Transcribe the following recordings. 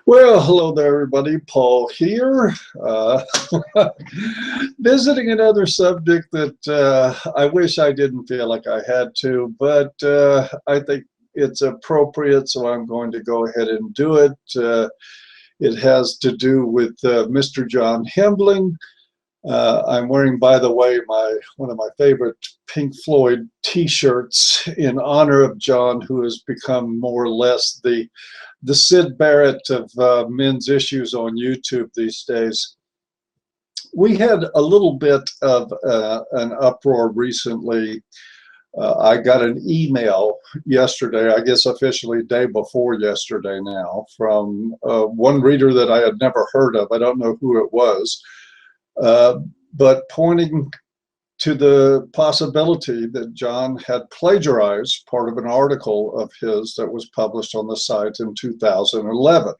Well, hello there, everybody. Paul here, uh, visiting another subject that I wish I didn't feel like I had to, but I think it's appropriate, so I'm going to go ahead and do it. It has to do with Mr. John Hembling. I'm wearing, by the way, one of my favorite Pink Floyd T-shirts in honor of John, who has become more or less the Sid Barrett of men's issues on YouTube these days. We had a little bit of an uproar recently. I got an email yesterday, I guess officially day before yesterday now, from one reader that I had never heard of. I don't know who it was, but pointing to the possibility that John had plagiarized part of an article of his that was published on the site in 2011.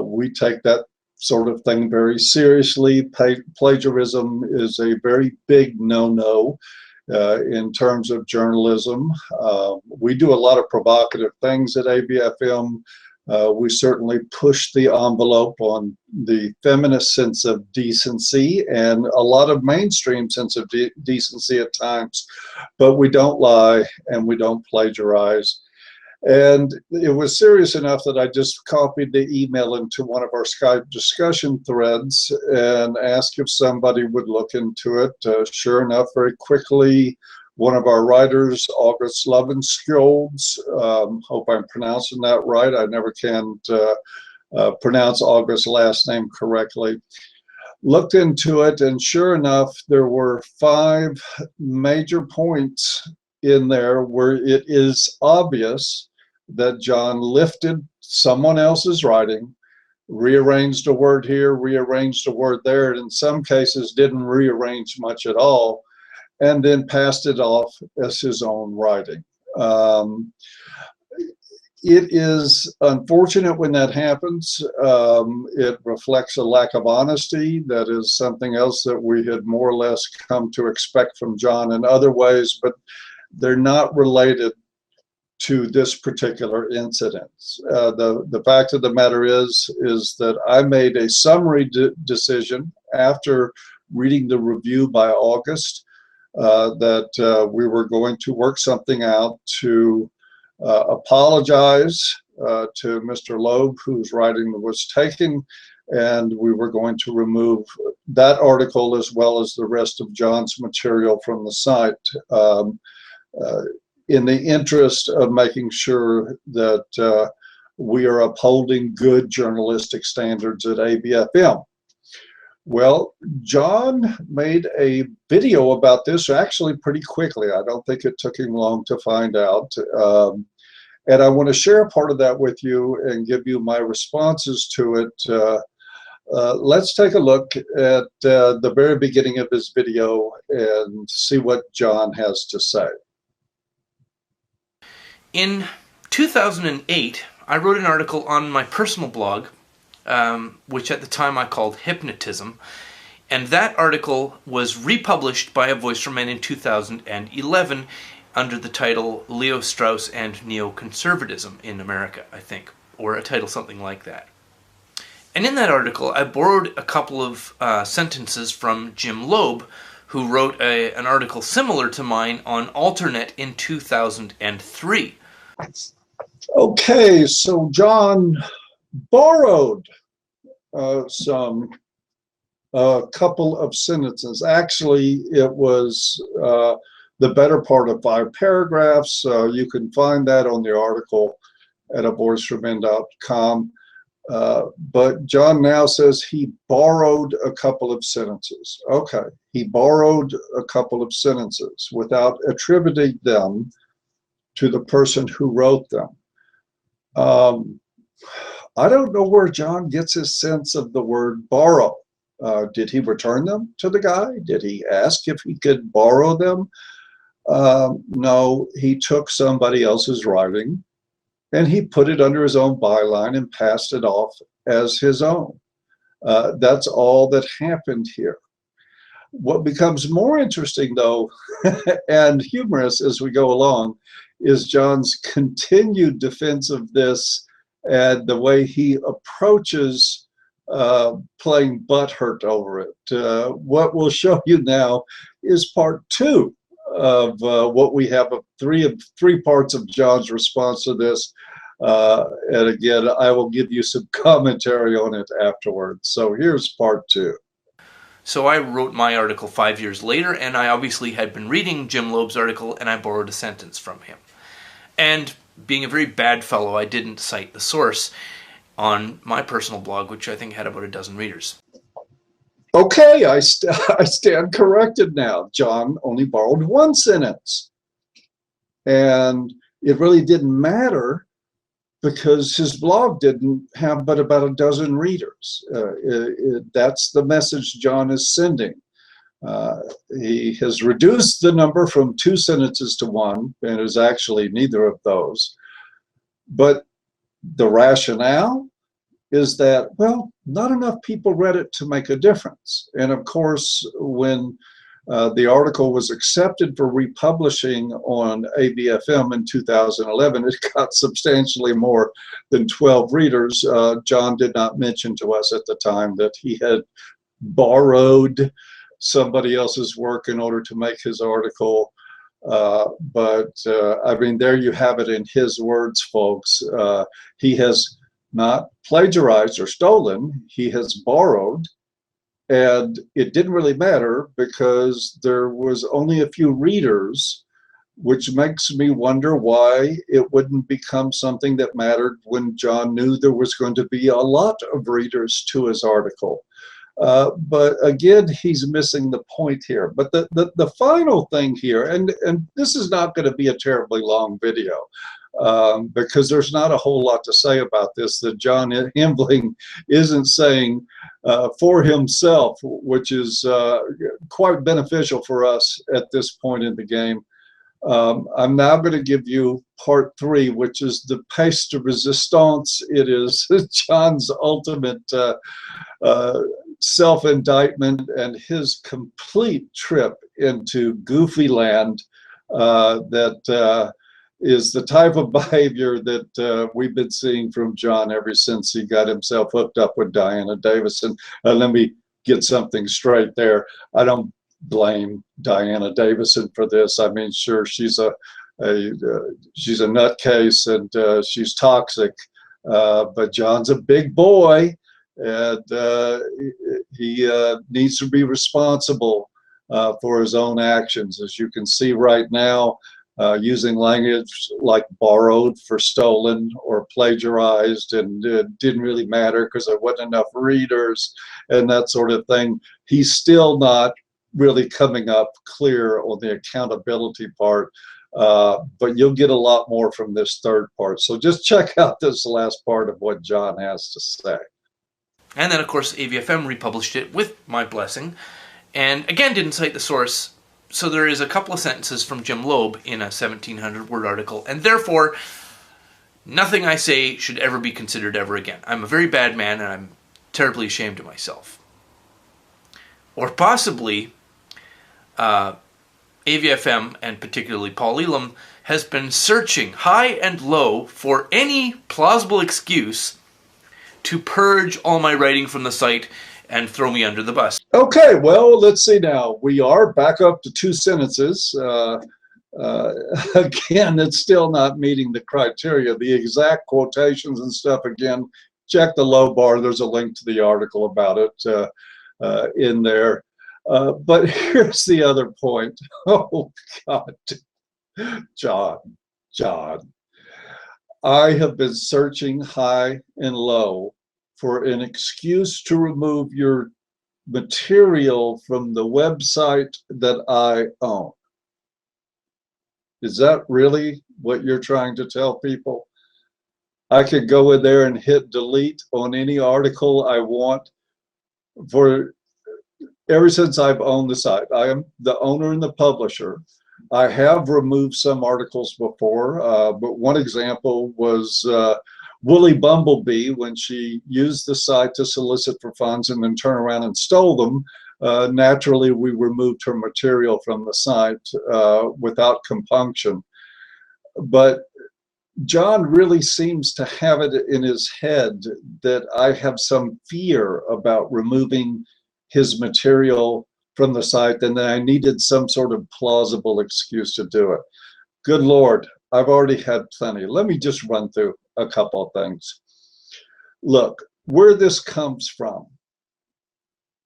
We take that sort of thing very seriously. Plagiarism is a very big no-no in terms of journalism. We do a lot of provocative things at ABFM. We certainly push the envelope on the feminist sense of decency and a lot of mainstream sense of decency at times, but we don't lie and we don't plagiarize. And it was serious enough that I just copied the email into one of our Skype discussion threads and asked if somebody would look into it. Sure enough, very quickly, one of our writers, August Lovenskjolds, hope I'm pronouncing that right. I never can pronounce August's last name correctly. Looked into it, and sure enough, there were 5 major points in there where it is obvious that John lifted someone else's writing, rearranged a word here, rearranged a word there, and in some cases didn't rearrange much at all, and then passed it off as his own writing. It is unfortunate when that happens. It reflects a lack of honesty. That is something else that we had more or less come to expect from John in other ways, but they're not related to this particular incident. The fact of the matter is that I made a summary decision after reading the review by August that we were going to work something out to apologize to Mr. Loeb, whose writing was taken, and we were going to remove that article as well as the rest of John's material from the site in the interest of making sure that we are upholding good journalistic standards at ABFM. Well, John made a video about this actually pretty quickly. I don't think it took him long to find out. And I want to share part of that with you and give you my responses to it. Let's take a look at the very beginning of his video and see what John has to say. In 2008, I wrote an article on my personal blog, which at the time I called Hypnotism, and that article was republished by A Voice for Men in 2011 under the title Leo Strauss and Neoconservatism in America, I think, or a title something like that. And in that article, I borrowed a couple of sentences from Jim Loeb, who wrote an article similar to mine on Alternet in 2003. Okay, so John borrowed a couple of sentences. Actually, it was the better part of 5 paragraphs. You can find that on the article at avoiceformen.com. But John now says he borrowed a couple of sentences. Okay, he borrowed a couple of sentences without attributing them to the person who wrote them. I don't know where John gets his sense of the word borrow. Did he return them to the guy? Did he ask if he could borrow them? No, he took somebody else's writing and he put it under his own byline and passed it off as his own. That's all that happened here. What becomes more interesting, though, and humorous as we go along, is John's continued defense of this and the way he approaches playing butthurt over it. What we'll show you now is part two of what we have of three parts of John's response to this. And again, I will give you some commentary on it afterwards. So here's part two. So I wrote my article 5 years later, and I obviously had been reading Jim Loeb's article, and I borrowed a sentence from him. And being a very bad fellow, I didn't cite the source on my personal blog, which I think had about a dozen readers. Okay, I stand corrected now. John only borrowed one sentence. And it really didn't matter because his blog didn't have but about a dozen readers. That's the message John is sending. He has reduced the number from 2 sentences to 1, and it is actually neither of those. But the rationale is that, well, not enough people read it to make a difference. And of course, when the article was accepted for republishing on ABFM in 2011, it got substantially more than 12 readers. John did not mention to us at the time that he had borrowed somebody else's work in order to make his article. But I mean, there you have it in his words, folks. He has not plagiarized or stolen, he has borrowed. And it didn't really matter because there was only a few readers, which makes me wonder why it wouldn't become something that mattered when John knew there was going to be a lot of readers to his article. But again, he's missing the point here. But the final thing here, and this is not going to be a terribly long video, because there's not a whole lot to say about this that John Hambling isn't saying for himself, which is quite beneficial for us at this point in the game. I'm now going to give you part 3, which is the pièce de résistance. It is John's ultimate self-indictment and his complete trip into goofy land that is the type of behavior that we've been seeing from John ever since he got himself hooked up with Diana Davison. Let me get something straight there. I don't blame Diana Davison for this. I mean, sure, she's a nutcase and she's toxic, but John's a big boy, and he needs to be responsible for his own actions. As you can see right now, using language like borrowed for stolen or plagiarized, and it didn't really matter because there wasn't enough readers and that sort of thing. He's still not really coming up clear on the accountability part, but you'll get a lot more from this third part. So just check out this last part of what John has to say. And then, of course, ABFM republished it with my blessing, and again didn't cite the source. So there is a couple of sentences from Jim Loeb in a 1,700-word article, and therefore, nothing I say should ever be considered ever again. I'm a very bad man, and I'm terribly ashamed of myself. Or possibly, ABFM, and particularly Paul Elam, has been searching high and low for any plausible excuse to purge all my writing from the site and throw me under the bus. Okay, well, let's see now. We are back up to 2 sentences. Again, it's still not meeting the criteria. The exact quotations and stuff, again, check the low bar. There's a link to the article about it in there. But here's the other point. Oh, God. John. I have been searching high and low for an excuse to remove your material from the website that I own. Is that really what you're trying to tell people? I could go in there and hit delete on any article I want. For ever since I've owned the site, I am the owner and the publisher. I have removed some articles before, but one example was Woolly Bumblebee, when she used the site to solicit for funds and then turn around and stole them. Naturally, we removed her material from the site without compunction. But John really seems to have it in his head that I have some fear about removing his material from the site and that I needed some sort of plausible excuse to do it. Good Lord, I've already had plenty. Let me just run through a couple of things. Look, where this comes from,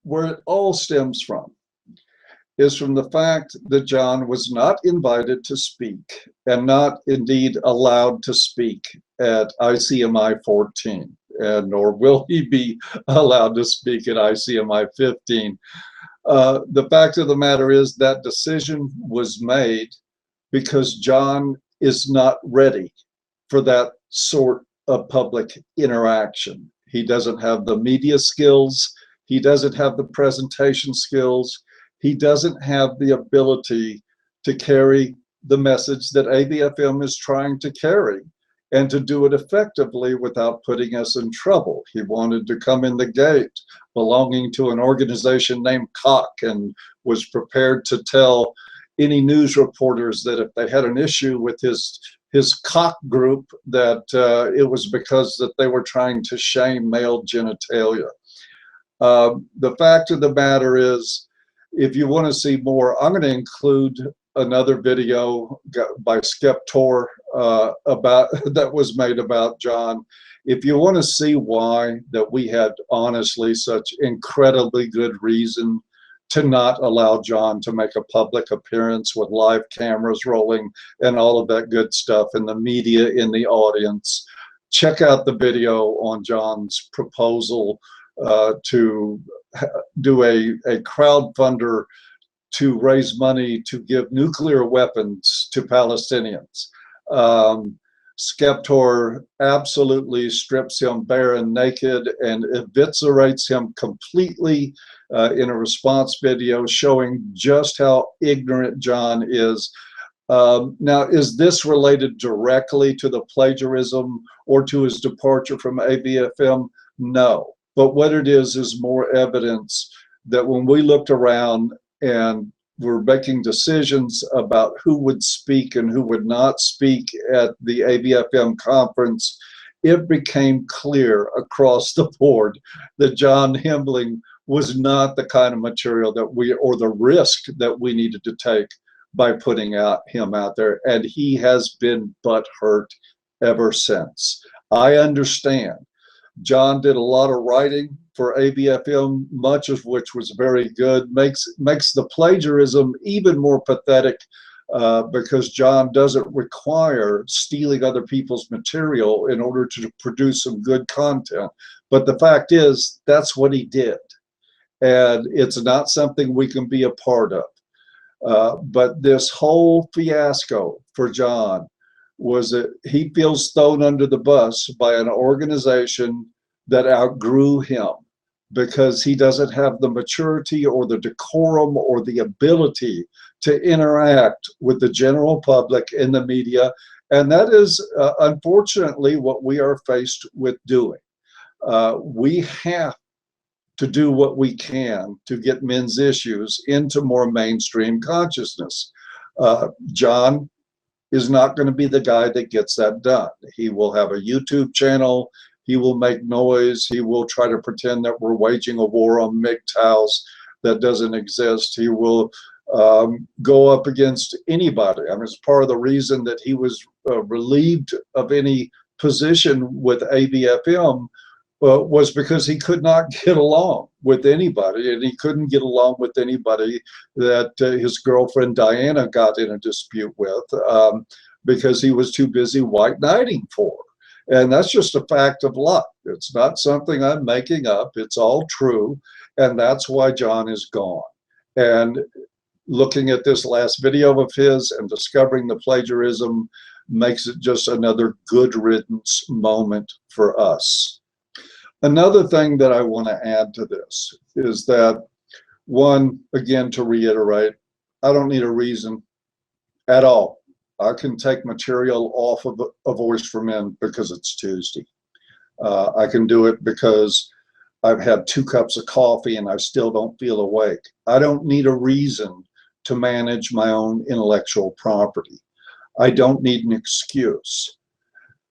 where it all stems from, is from the fact that John was not invited to speak and not indeed allowed to speak at ICMI 14, and nor will he be allowed to speak at ICMI 15. The fact of the matter is that decision was made because John is not ready for that sort of public interaction. He doesn't have the media skills. He doesn't have the presentation skills. He doesn't have the ability to carry the message that ABFM is trying to carry and to do it effectively without putting us in trouble. He wanted to come in the gate belonging to an organization named Cock and was prepared to tell any news reporters that if they had an issue with his Cock group, that it was because that they were trying to shame male genitalia. The fact of the matter is, if you want to see more, I'm going to include another video by Skeptor about that was made about John. If you want to see why that we had honestly such incredibly good reason to not allow John to make a public appearance with live cameras rolling and all of that good stuff and the media in the audience, check out the video on John's proposal to do a crowdfunder to raise money to give nuclear weapons to Palestinians. Skeptor absolutely strips him bare and naked and eviscerates him completely in a response video showing just how ignorant John is. Now, is this related directly to the plagiarism or to his departure from ABFM? No. But what it is more evidence that when we looked around and were making decisions about who would speak and who would not speak at the ABFM conference, it became clear across the board that John Hembling was not the kind of material that we, or the risk that we needed to take by putting him out there. And he has been butthurt ever since. I understand. John did a lot of writing for ABFM, much of which was very good, makes the plagiarism even more pathetic because John doesn't require stealing other people's material in order to produce some good content. But the fact is, that's what he did. And it's not something we can be a part of. But this whole fiasco for John was that he feels thrown under the bus by an organization that outgrew him because he doesn't have the maturity or the decorum or the ability to interact with the general public in the media. And that is unfortunately what we are faced with doing. We have to do what we can to get men's issues into more mainstream consciousness. John is not going to be the guy that gets that done. He will have a YouTube channel. He will make noise. He will try to pretend that we're waging a war on MGTOWs that doesn't exist. He will go up against anybody. I mean, it's part of the reason that he was relieved of any position with ABFM was because he could not get along with anybody, and he couldn't get along with anybody that his girlfriend Diana got in a dispute with because he was too busy white knighting for her. And that's just a fact of life. It's not something I'm making up. It's all true, and that's why John is gone. And looking at this last video of his and discovering the plagiarism makes it just another good riddance moment for us. Another thing that I want to add to this is that, one, again, to reiterate, I don't need a reason at all. I can take material off of A Voice for Men because it's Tuesday. I can do it because I've had 2 cups of coffee and I still don't feel awake. I don't need a reason to manage my own intellectual property. I don't need an excuse.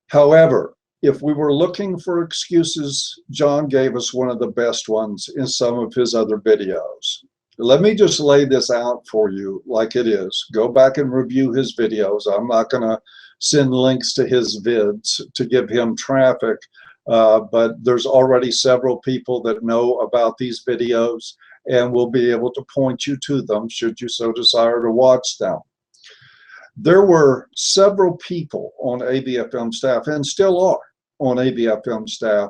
However, if we were looking for excuses, John gave us one of the best ones in some of his other videos. Let me just lay this out for you like it is. Go back and review his videos. I'm not going to send links to his vids to give him traffic, but there's already several people that know about these videos and will be able to point you to them should you so desire to watch them. There were several people on ABFM staff, and still are on ABFM staff,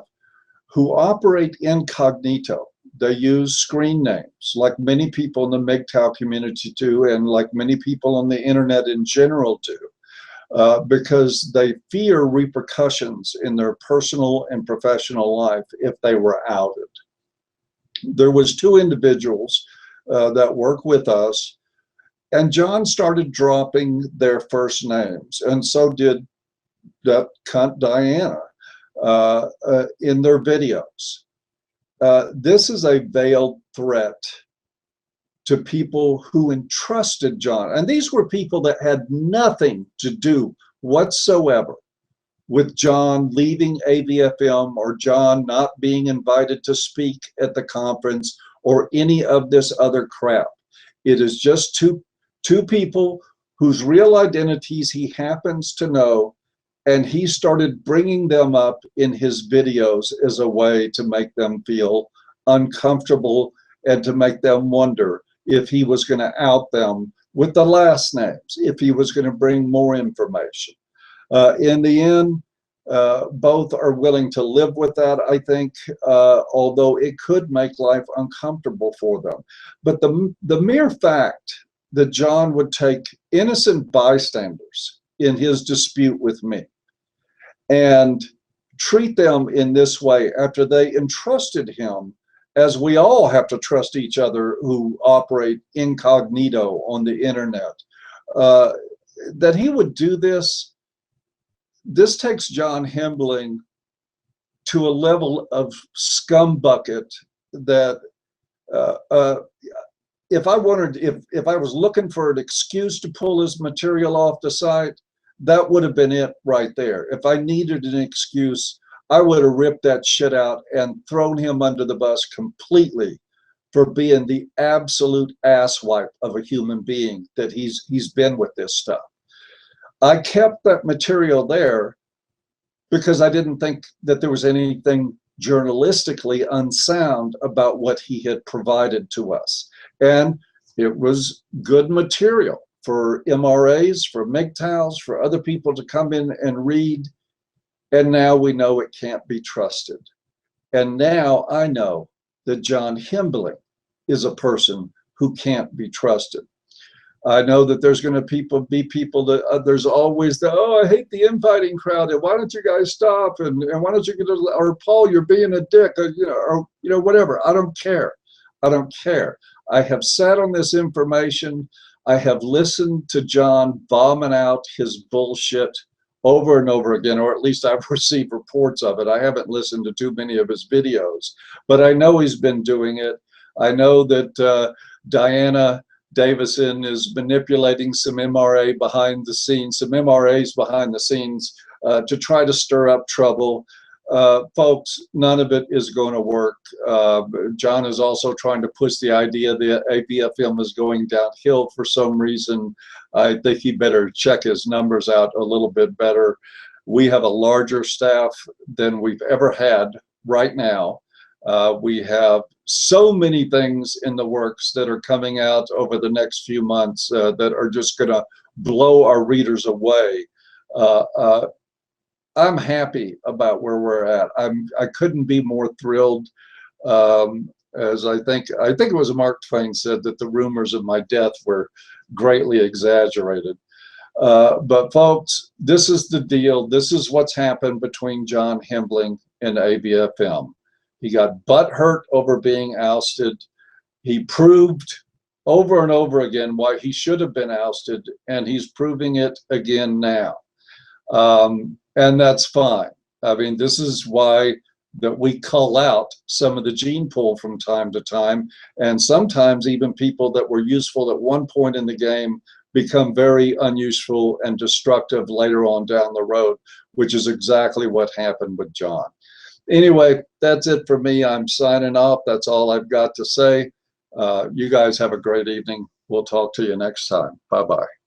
who operate incognito. They use screen names, like many people in the MGTOW community do, and like many people on the internet in general do, because they fear repercussions in their personal and professional life if they were outed. There was two individuals that work with us, and John started dropping their first names, and so did that cunt Diana in their videos. This is a veiled threat to people who entrusted John. And these were people that had nothing to do whatsoever with John leaving ABFM or John not being invited to speak at the conference or any of this other crap. It is just two people whose real identities he happens to know, and he started bringing them up in his videos as a way to make them feel uncomfortable and to make them wonder if he was going to out them with the last names, if he was going to bring more information. In the end, both are willing to live with that, I think, although it could make life uncomfortable for them. But the mere fact that John would take innocent bystanders in his dispute with me and treat them in this way after they entrusted him, as we all have to trust each other who operate incognito on the internet, that he would do this, this takes John Hembling to a level of scumbucket that if I was looking for an excuse to pull his material off the site, that would have been it right there. If I needed an excuse, I would have ripped that shit out and thrown him under the bus completely for being the absolute asswipe of a human being that he's been with this stuff. I kept that material there because I didn't think that there was anything journalistically unsound about what he had provided to us. And it was good material for MRAs, for MGTOWs, for other people to come in and read. And now we know it can't be trusted. And now I know that John Hembling is a person who can't be trusted. I know that there's going to be people that there's always the, oh, I hate the infighting crowd, and why don't you guys stop, and why don't you get a, or Paul, you're being a dick, or whatever. I don't care. I don't care. I have sat on this information. I have listened to John vomit out his bullshit over and over again, or at least I've received reports of it. I haven't listened to too many of his videos, but I know he's been doing it. I know that Diana Davison is manipulating some MRA behind the scenes, some MRAs behind the scenes to try to stir up trouble. Folks, none of it is going to work. John is also trying to push the idea that ABFM is going downhill for some reason. I think he better check his numbers out a little bit better. We have a larger staff than we've ever had right now. We have so many things in the works that are coming out over the next few months that are just going to blow our readers away. I'm happy about where we're at. I couldn't be more thrilled. As I think it was Mark Twain said that the rumors of my death were greatly exaggerated. But folks, this is the deal. This is what's happened between John Hembling and ABFM. He got butthurt over being ousted. He proved over and over again why he should have been ousted, and he's proving it again now. And that's fine. I mean, this is why that we cull out some of the gene pool from time to time, and sometimes even people that were useful at one point in the game become very unuseful and destructive later on down the road, which is exactly what happened with John. Anyway, that's it for me. I'm signing off. That's all I've got to say. You guys have a great evening. We'll talk to you next time. Bye-bye.